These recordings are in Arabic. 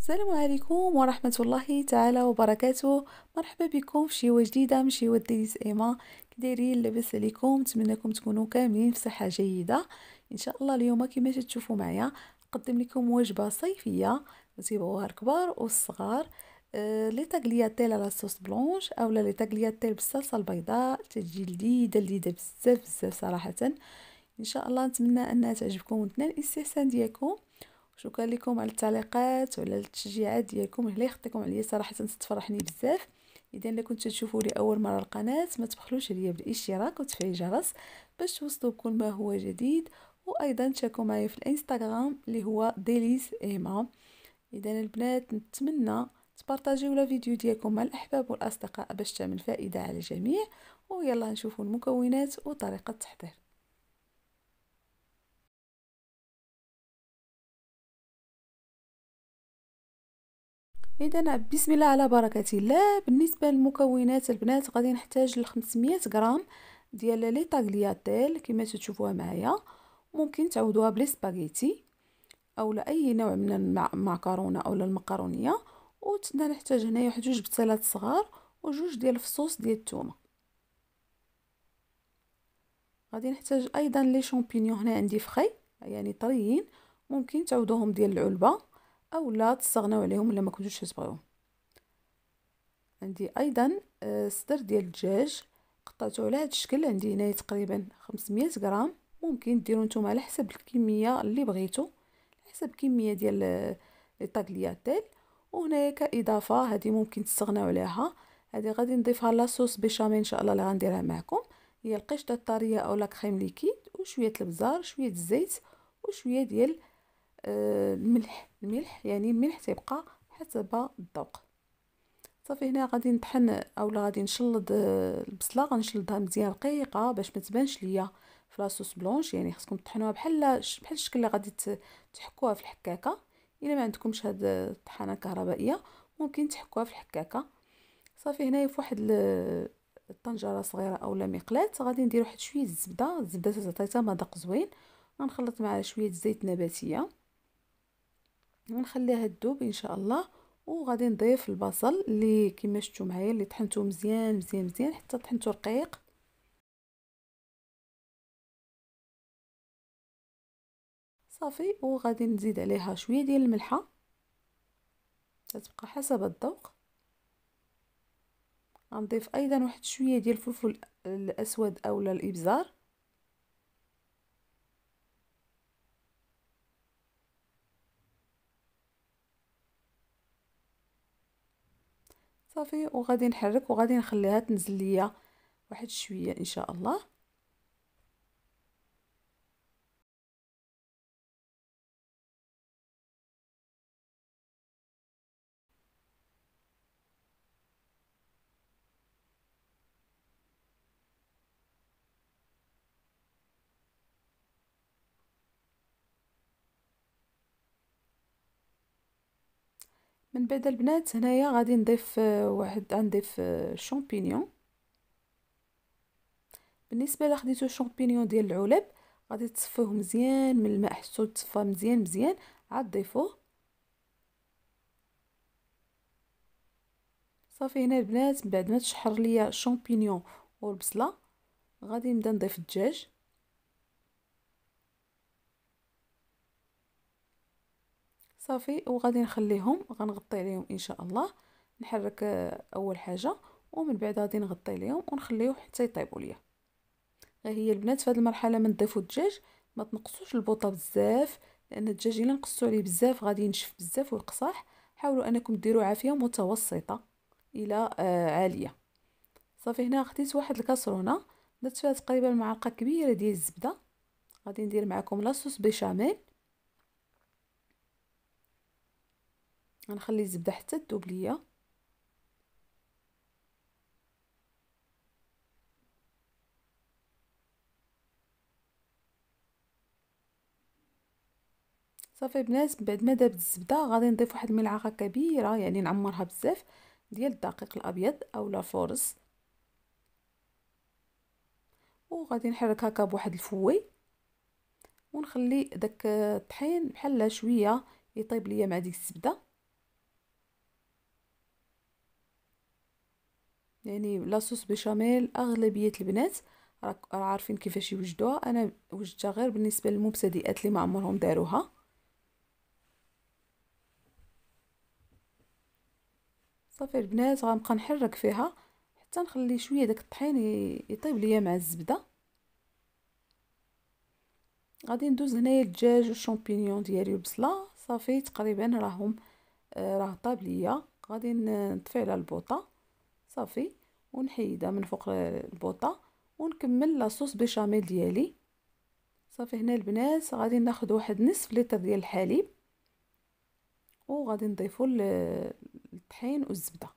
السلام عليكم ورحمة الله تعالى وبركاته. مرحبا بكم في شيوة جديدة من شيوة ديليس إيما. كي دايرين؟ لاباس عليكم؟ نتمنىكم تكونوا كاملين في صحة جيدة ان شاء الله. اليوم كما تشوفوا معايا نقدم لكم وجبة صيفية تيبغوها الكبار والصغار. لي طاغلياتيل على صوص بلونش اولا لي طاغلياتيل بالصلصة البيضاء، تجي لذيذة لذيذة بزاف بزاف صراحة. ان شاء الله نتمنى انها تعجبكم وتنال الاستحسان ديالكم. شكرا لكم على التعليقات وعلى التشجيعات ديالكم، اللي يخطيكم عليا صراحه تفرحني بزاف. اذا الا كنتوا تشوفوا لي اول مره القناه ما تبخلوش عليا بالاشتراك وتفعيل الجرس باش توصلوا بكل ما هو جديد، وايضا تشاركوا معايا في الانستغرام اللي هو ديليس ايما. اذا البنات نتمنى تبارطاجيو لا فيديو ديالكم مع الاحباب والاصدقاء باش تعمل فائده على الجميع. ويلا نشوفوا المكونات وطريقه التحضير. اذا بسم الله على بركه الله. بالنسبه للمكونات البنات غادي نحتاج ل 500 غرام ديال لي طاغلياتيل كما تشوفوها معايا. ممكن تعوضوها بلي سباغيتي او اي نوع من المعكرونه او المقرونيه. نحتاج هنايا واحد جوج بصيلات صغار وجوج ديال الفصوص ديال الثومه. غادي نحتاج ايضا لي شامبينيون، هنا عندي فخي يعني طريين، ممكن تعوضوهم ديال العلبه او لا تستغناو عليهم الا ما كنتوش تبغيوهم. عندي ايضا صدر ديال الدجاج قطعته على هذا الشكل، عندي هنايا تقريبا 500 غرام. ممكن ديروا نتوما على حسب الكميه اللي بغيتو، على حسب الكميه ديال لي طاغلياتيل. وهنايا كاضافه هذه ممكن تستغناو عليها، هذه غادي نضيفها لاصوص بيشاميل ان شاء الله اللي غنديرها معكم. هي القشطه الطريه او لا كريم ليكيد وشويه الابزار شويه الزيت وشويه ديال الملح يعني الملح تيبقى حسب الذوق. صافي هنا غادي نطحن اولا غادي نشلض البصله، غنشلضها مزيان رقيقه باش ما تبانش ليا في لاصوص بلونش. يعني خصكم تطحنوها بحال الشكل اللي غادي تحكوها في الحكاكه. الا ما عندكمش هاد الطحانه الكهربائيه ممكن تحكوها في الحكاكه. صافي هنايا في واحد الطنجره صغيره اولا مقلاة غادي ندير واحد شويه الزبده تعطيها مذاق زوين. غنخلط معها شويه زيت نباتيه ونخليها تذوب ان شاء الله. وغادي نضيف البصل اللي كما شفتوا معايا اللي طحنته مزيان مزيان مزيان حتى طحنته رقيق. صافي وغادي نزيد عليها شويه ديال الملحه تتبقى حسب الذوق. غنضيف ايضا واحد شويه ديال الفلفل الاسود اولا الابزار. صافي وغادي نحرك وغادي نخليها تنزل ليا واحد شويه ان شاء الله. من بعد البنات هنايا غادي نضيف غنضيف شامبينيون. بالنسبه لا خديتو شامبينيون ديال العلب غادي تصفوه مزيان من الماء حتى تصفى مزيان مزيان عاد ضيفوه. صافي هنا البنات من بعد ما تشحر ليا الشامبينيون والبصله غادي نبدا نضيف الدجاج. صافي وغادي نخليهم غنغطي عليهم ان شاء الله. نحرك اول حاجه ومن بعد غادي نغطي عليهم ونخليوه حتى يطيبوا ليا. ها هي البنات في هذه المرحله من نضيفوا الدجاج ما تنقصوش البوطه بزاف، لان الدجاج الا نقصتوا عليه بزاف غادي ينشف بزاف ويقصح. حاولوا انكم ديروا عافيه متوسطه الى عاليه. صافي هنا خديت واحد الكاسرونه درت فيها تقريبا معلقه كبيره ديال الزبده. غادي ندير معكم لاصوص بيشاميل. غنخلي الزبده حتى تذوب ليا. صافي بنات بعد ما دابت الزبده غادي نضيف واحد الملعقه كبيره يعني نعمرها بزاف ديال الدقيق الابيض اولا فورس. وغادي نحرك هكا بواحد الفوي ونخلي داك الطحين بحال شويه يطيب ليا مع ديك الزبده. يعني لاصوص بيشاميل اغلبيه البنات راه عارفين كيفاش يوجدوها. انا وجدتها غير بالنسبه للمبتدئات اللي ما عمرهم داروها. صافي البنات غنبقى نحرك فيها حتى نخلي شويه داك الطحين يطيب ليا مع الزبده. غادي ندوز هنايا الدجاج والشامبينيون ديالي والبصله. صافي تقريبا راهم راه طاب ليا. غادي نطفي على البوطه صافي ونحيدها من فوق البوطه ونكمل لاصوص بيشاميل ديالي. صافي هنا البنات غادي ناخذ واحد نصف لتر ديال الحليب وغادي نضيفو الطحين والزبده.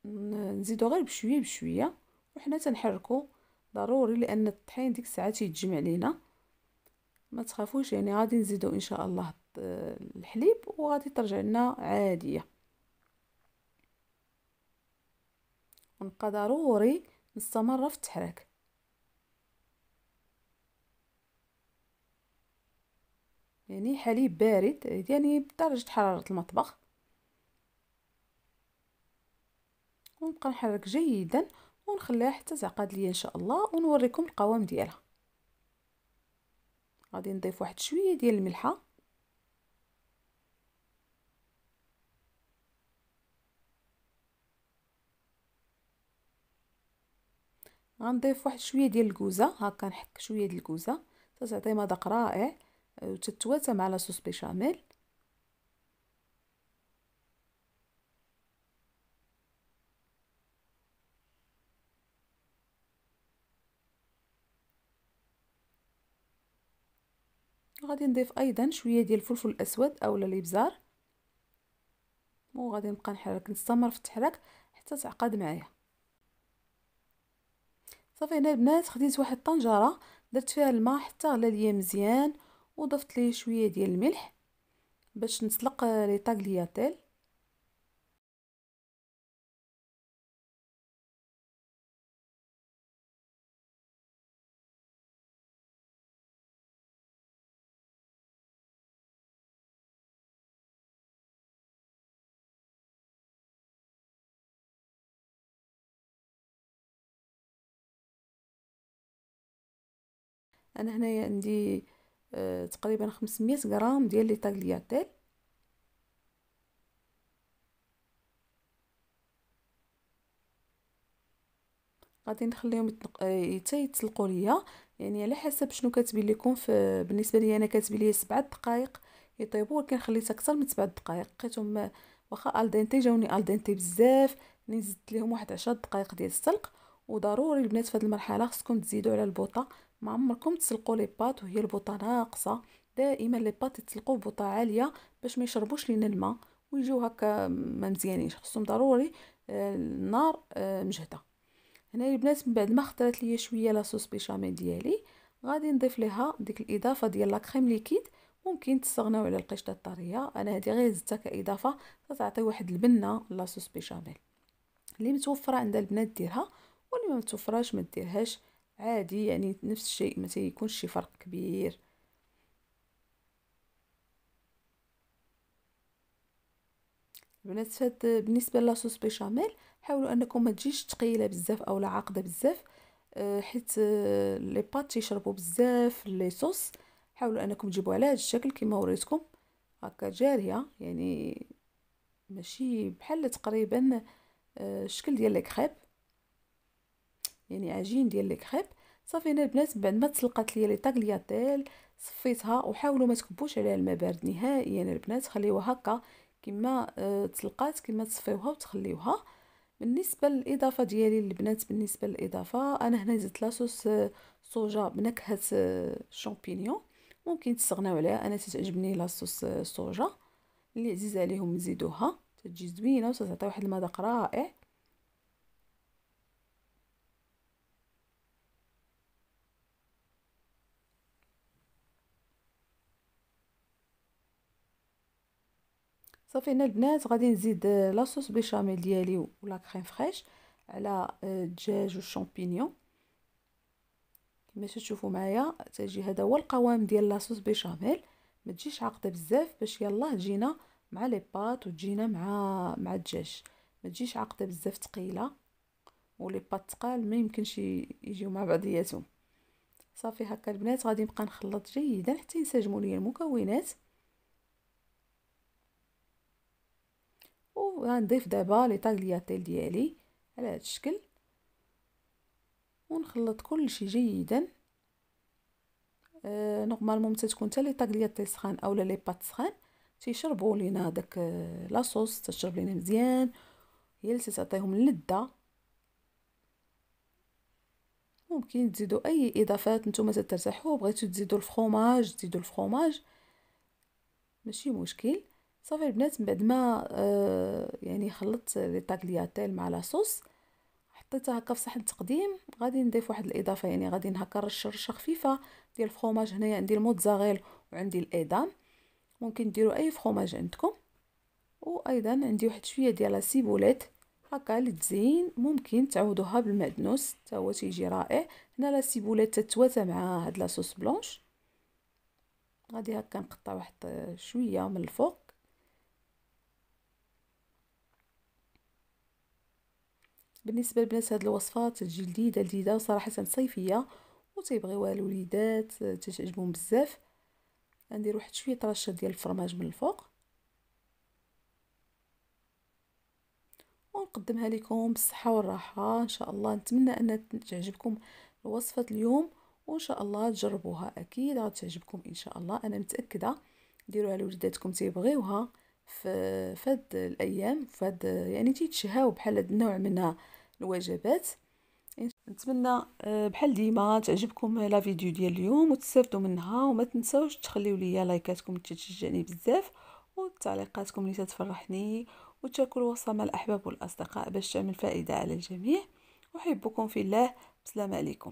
نزيدو غير بشويه بشويه وحنا تنحركو ضروري لان الطحين ديك الساعات يتجمع لينا. ما تخافوش يعني غادي نزيدو ان شاء الله الحليب وغادي ترجع لنا عاديه. ونبقى ضروري نستمر في التحراك. يعني حليب بارد يعني بدرجه حراره المطبخ. ونبقى نحرك جيدا ونخليها حتى تعقد ليا ان شاء الله ونوريكم القوام ديالها. غادي نضيف واحد شويه ديال الملحه. غنضيف واحد شويه ديال الكوزه. هكا نحك شويه ديال الكوزه تعطي مذاق رائع وتتواتى مع لاصوص بيشاميل. غادي نضيف ايضا شويه ديال الفلفل الاسود اولا الابزار وغادي نبقى نحرك نستمر في التحراك حتى تعقد معايا. صافي هنا البنات خديت واحد الطنجره درت فيها الماء حتى غلى ليا مزيان وضفت ليه شويه ديال الملح باش نسلق لي طاغلياتيل. انا هنايا عندي تقريبا 500 غرام ديال لي طاغلياتيل. غادي نخليهم حتى يتسلقوا ليا يعني على حسب شنو كتبين لكم. بالنسبه لي انا كتبين لي 7 دقائق يطيبوا ولكن خليت اكثر من 7 دقائق. لقيتهم واخا الدنتي جاوني الدنتي بزاف زدت لهم واحد 10 دقائق ديال السلق. وضروري البنات في هذه المرحله خصكم تزيدوا على البوطه. ما عمركم تسلقوا لي باط وهي البوطه ناقصه. دائما لي باط يتسلقوا ببوطه عاليه باش ما يشربوش لينا الماء ويجيو هكا ما مزيانينش. خصهم ضروري النار مجهده. هنا البنات من بعد ما خطرات ليا شويه لاصوص بيشاميل ديالي غادي نضيف ليها ديك الاضافه ديال لا كريم ليكيد. ممكن تستغناو على القشطه الطريه. انا هذه غير زدتها كاضافه تعطي واحد البنه لاصوص بيشاميل. اللي متوفره عند البنات ديرها واللي ما متوفراش ما ديرهاش عادي يعني نفس الشيء ما تيكونش شي فرق كبير. البنات فهاد بالنسبه لاصوص بيشاميل حاولوا انكم ما تجيش ثقيله بزاف اولا عاقده بزاف حيت لي بات يشربوا بزاف لي صوص. حاولوا انكم تجيبوا على هذا الشكل كما وريتكم هكا جاريه يعني ماشي بحال تقريبا الشكل ديال لي كريب يعني عجين ديال لي كريب. صافي هنا البنات بعد ما تسلقات ليا لي طاغلياتيل صفيتها. وحاولوا ما تكبوش عليها الماء بارد نهائيا البنات خليوها هكا كما تسلقات كما تصفيوها وتخليوها. بالنسبه للاضافه ديالي البنات بالنسبه للاضافه انا هنا زدت لاصوص صوجا بنكهه الشامبينيون. ممكن تستغناو عليها. انا تعجبني لاصوص صوجا اللي عزيز عليهم يزيدوها تجي زوينه وتعطي واحد المذاق رائع. صافي هنا البنات غادي نزيد لاصوص بيشاميل ديالي ولا كريم فريش على الدجاج والشامبينيون. كما تشوفوا معايا تجي هذا هو القوام ديال لاصوص بيشاميل. ما تجيش عاقده بزاف باش يلا تجينا مع لي باط وتجينا مع الدجاج. ما تجيش عقده بزاف ثقيله، ولي بات تقال ما يمكنش يجيو مع بعضياتهم. صافي هكا البنات غادي نبقى نخلط جيدا حتى ينسجموا لي المكونات. وغنضيف دابا لي طاغلياتيل ديالي على هذا الشكل، ونخلط كل شيء جيدا. نورمالمون متى تكون حتى لي طاغلياتيل سخان اولا لي بات سخان تيشربوا لينا داك لاصوص، تشرب لينا مزيان، هي اللي تعطيهم اللذه. ممكن تزيدوا اي اضافات نتوما ترتاحوا، بغيتو تزيدوا الفرomاج تزيدوا الفرomاج، ماشي مشكل. صافي البنات من بعد ما يعني خلطت لي طاغلياتيل مع لاصوص، حطيتها هكا في صحن تقديم. غادي نضيف واحد الاضافه، يعني غادي هكا رشه خفيفه ديال الفرomاج. هنايا عندي الموتزاريل وعندي الادام، ممكن ديروا اي فرomاج عندكم. وايضا عندي واحد شويه ديال السيبوليت هكا للتزيين، ممكن تعوضوها بالمعدنوس حتى هو تيجي رائع. هنا لا سيبوليت تتواتى مع هاد لاصوص بلونش. غادي هكا نقطع واحد شويه من الفوق. بالنسبه لبنات هاد الوصفات تجي لذيذه وصراحه صيفيه وتيبغيوها الوليدات، تتعجبهم بزاف. غندير واحد شويه رشه ديال الفرماج من الفوق، ونقدمها لكم بالصحه والراحه ان شاء الله. نتمنى ان تعجبكم وصفه اليوم، وان شاء الله تجربوها، اكيد غتعجبكم ان شاء الله، انا متاكده. ديروها لوليداتكم تيبغيوها في هاد الايام، في هاد يعني تيتشهاو بحال هاد النوع من الوجبات. نتمنى بحال ديما تعجبكم لا فيديو ديال اليوم وتستافدوا منها، وما تنساوش تخليو لي لايكاتكم تشجعني بزاف، وتعليقاتكم اللي تفرحني، وتشاركوا الوصفه مع الاحباب والاصدقاء باش تعمل فائده على الجميع. احبكم في الله، بسلام عليكم.